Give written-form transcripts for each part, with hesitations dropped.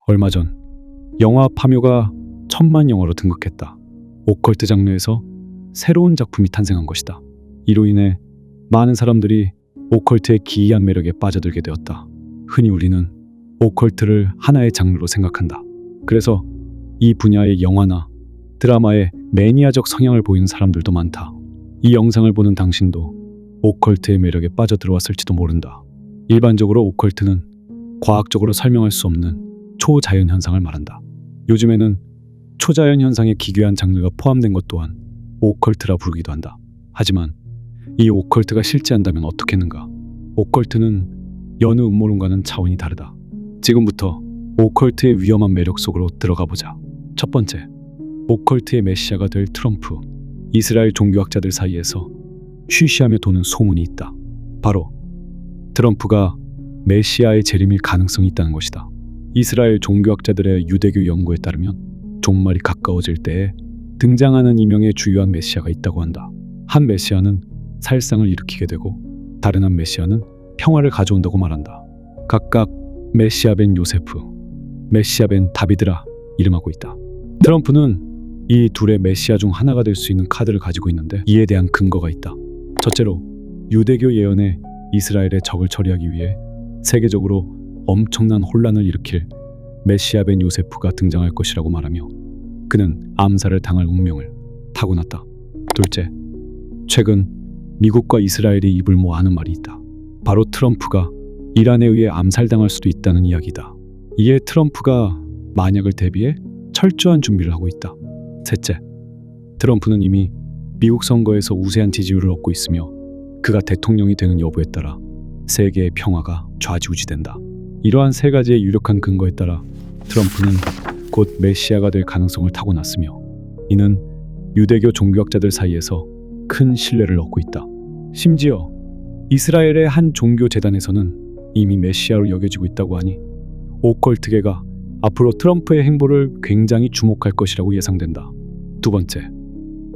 얼마 전 영화 파묘가 1000만 영화로 등극했다. 오컬트 장르에서 새로운 작품이 탄생한 것이다. 이로 인해 많은 사람들이 오컬트의 기이한 매력에 빠져들게 되었다. 흔히 우리는 오컬트를 하나의 장르로 생각한다. 그래서 이 분야의 영화나 드라마에 매니아적 성향을 보이는 사람들도 많다. 이 영상을 보는 당신도 오컬트의 매력에 빠져들어왔을지도 모른다. 일반적으로 오컬트는 과학적으로 설명할 수 없는 초자연 현상을 말한다. 요즘에는 초자연 현상에 기괴한 장르가 포함된 것 또한 오컬트라 부르기도 한다. 하지만 이 오컬트가 실제한다면 어떻겠는가? 오컬트는 여느 음모론과는 차원이 다르다. 지금부터 오컬트의 위험한 매력 속으로 들어가 보자. 첫 번째, 오컬트의 메시아가 될 트럼프. 이스라엘 종교학자들 사이에서 쉬쉬하며 도는 소문이 있다. 바로 트럼프가 메시아의 재림일 가능성이 있다는 것이다. 이스라엘 종교학자들의 유대교 연구에 따르면 종말이 가까워질 때에 등장하는 이명의 주요한 메시아가 있다고 한다. 한 메시아는 살상을 일으키게 되고 다른 한 메시아는 평화를 가져온다고 말한다. 각각 메시아 벤 요세프, 메시아 벤 다비드라 이름하고 있다. 트럼프는 이 둘의 메시아 중 하나가 될 수 있는 카드를 가지고 있는데 이에 대한 근거가 있다. 첫째로 유대교 예언에 이스라엘의 적을 처리하기 위해 세계적으로 엄청난 혼란을 일으킬 메시아 벤 요세프가 등장할 것이라고 말하며 그는 암살을 당할 운명을 타고났다. 둘째, 최근 미국과 이스라엘이 입을 모아하는 말이 있다. 바로 트럼프가 이란에 의해 암살당할 수도 있다는 이야기다. 이에 트럼프가 만약을 대비해 철저한 준비를 하고 있다. 셋째, 트럼프는 이미 미국 선거에서 우세한 지지율을 얻고 있으며 그가 대통령이 되는 여부에 따라 세계의 평화가 좌지우지된다. 이러한 세 가지의 유력한 근거에 따라 트럼프는 곧 메시아가 될 가능성을 타고났으며 이는 유대교 종교학자들 사이에서 큰 신뢰를 얻고 있다. 심지어 이스라엘의 한 종교 재단에서는 이미 메시아로 여겨지고 있다고 하니 오컬트계가 앞으로 트럼프의 행보를 굉장히 주목할 것이라고 예상된다. 두 번째,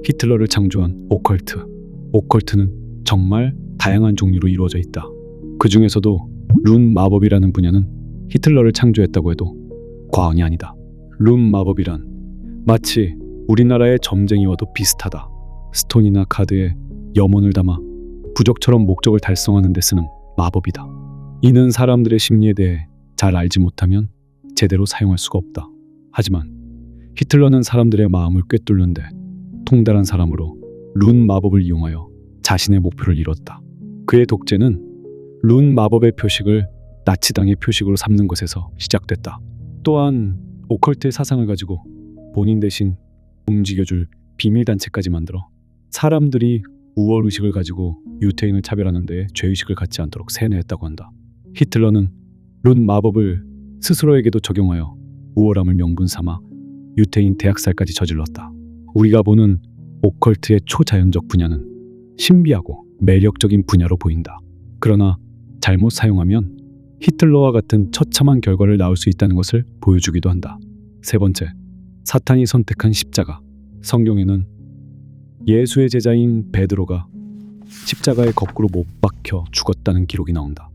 히틀러를 창조한 오컬트. 오컬트는 정말 다양한 종류로 이루어져 있다. 그 중에서도 룬 마법이라는 분야는 히틀러를 창조했다고 해도 과언이 아니다. 룬 마법이란 마치 우리나라의 점쟁이와도 비슷하다. 스톤이나 카드에 염원을 담아 부적처럼 목적을 달성하는 데 쓰는 마법이다. 이는 사람들의 심리에 대해 잘 알지 못하면 제대로 사용할 수가 없다. 하지만 히틀러는 사람들의 마음을 꿰뚫는데 통달한 사람으로 룬 마법을 이용하여 자신의 목표를 이뤘다. 그의 독재는 룬 마법의 표식을 나치당의 표식으로 삼는 것에서 시작됐다. 또한 오컬트의 사상을 가지고 본인 대신 움직여줄 비밀단체까지 만들어 사람들이 우월의식을 가지고 유태인을 차별하는 데에 죄의식을 갖지 않도록 세뇌했다고 한다. 히틀러는 룬 마법을 스스로에게도 적용하여 우월함을 명분 삼아 유태인 대학살까지 저질렀다. 우리가 보는 오컬트의 초자연적 분야는 신비하고 매력적인 분야로 보인다. 그러나 잘못 사용하면 히틀러와 같은 처참한 결과를 낳을 수 있다는 것을 보여주기도 한다. 세 번째, 사탄이 선택한 십자가. 성경에는 예수의 제자인 베드로가 십자가에 거꾸로 못 박혀 죽었다는 기록이 나온다.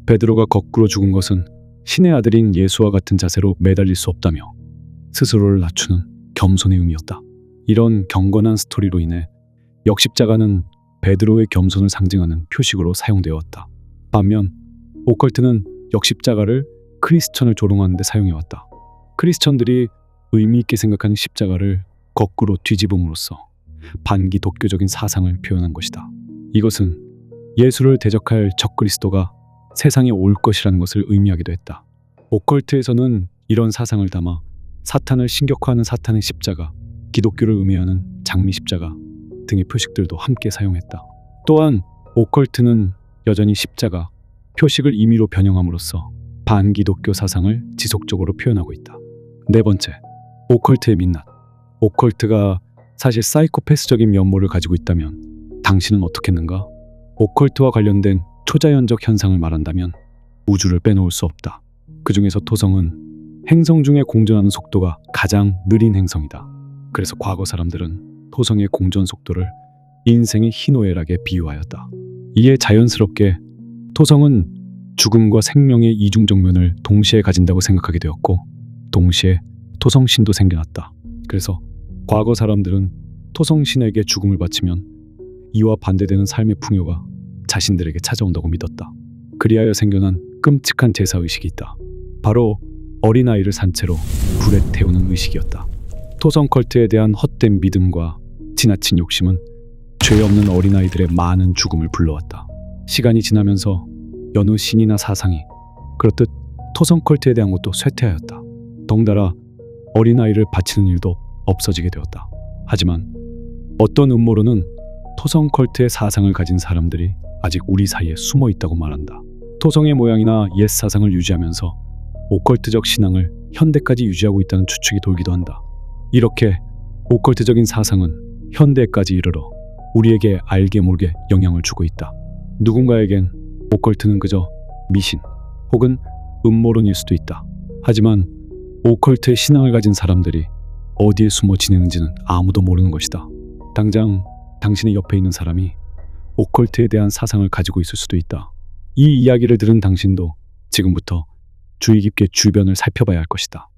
베드로가 거꾸로 죽은 것은 신의 아들인 예수와 같은 자세로 매달릴 수 없다며 스스로를 낮추는 겸손의 의미였다. 이런 경건한 스토리로 인해 역십자가는 베드로의 겸손을 상징하는 표식으로 사용되어 왔다. 반면 오컬트는 역십자가를 크리스천을 조롱하는 데 사용해왔다. 크리스천들이 의미 있게 생각하는 십자가를 거꾸로 뒤집음으로써 반기독교적인 사상을 표현한 것이다. 이것은 예수를 대적할 적그리스도가 세상에 올 것이라는 것을 의미하기도 했다. 오컬트에서는 이런 사상을 담아 사탄을 신격화하는 사탄의 십자가, 기독교를 의미하는 장미 십자가 등의 표식들도 함께 사용했다. 또한 오컬트는 여전히 십자가, 표식을 임의로 변형함으로써 반기독교 사상을 지속적으로 표현하고 있다. 네 번째, 오컬트의 민낯. 오컬트가 사실 사이코패스적인 면모를 가지고 있다면 당신은 어떻겠는가? 오컬트와 관련된 초자연적 현상을 말한다면 우주를 빼놓을 수 없다. 그 중에서 토성은 행성 중에 공전하는 속도가 가장 느린 행성이다. 그래서 과거 사람들은 토성의 공전 속도를 인생의 희노애락에 비유하였다. 이에 자연스럽게 토성은 죽음과 생명의 이중적 면을 동시에 가진다고 생각하게 되었고, 동시에 토성신도 생겨났다. 그래서 과거 사람들은 토성신에게 죽음을 바치면 이와 반대되는 삶의 풍요가 자신들에게 찾아온다고 믿었다. 그리하여 생겨난 끔찍한 제사의식이 있다. 바로 어린아이를 산채로 불에 태우는 의식이었다. 토성 컬트에 대한 헛된 믿음과 지나친 욕심은 죄 없는 어린아이들의 많은 죽음을 불러왔다. 시간이 지나면서 여느 신이나 사상이 그렇듯 토성 컬트에 대한 것도 쇠퇴하였다. 덩달아 어린아이를 바치는 일도 없어지게 되었다. 하지만 어떤 음모론은 토성 컬트의 사상을 가진 사람들이 아직 우리 사이에 숨어 있다고 말한다. 토성의 모양이나 옛 사상을 유지하면서 오컬트적 신앙을 현대까지 유지하고 있다는 추측이 돌기도 한다. 이렇게 오컬트적인 사상은 현대까지 이르러 우리에게 알게 모르게 영향을 주고 있다. 누군가에겐 오컬트는 그저 미신 혹은 음모론일 수도 있다. 하지만 오컬트의 신앙을 가진 사람들이 어디에 숨어 지내는지는 아무도 모르는 것이다. 당장 당신의 옆에 있는 사람이 오컬트에 대한 사상을 가지고 있을 수도 있다. 이 이야기를 들은 당신도 지금부터 주의 깊게 주변을 살펴봐야 할 것이다.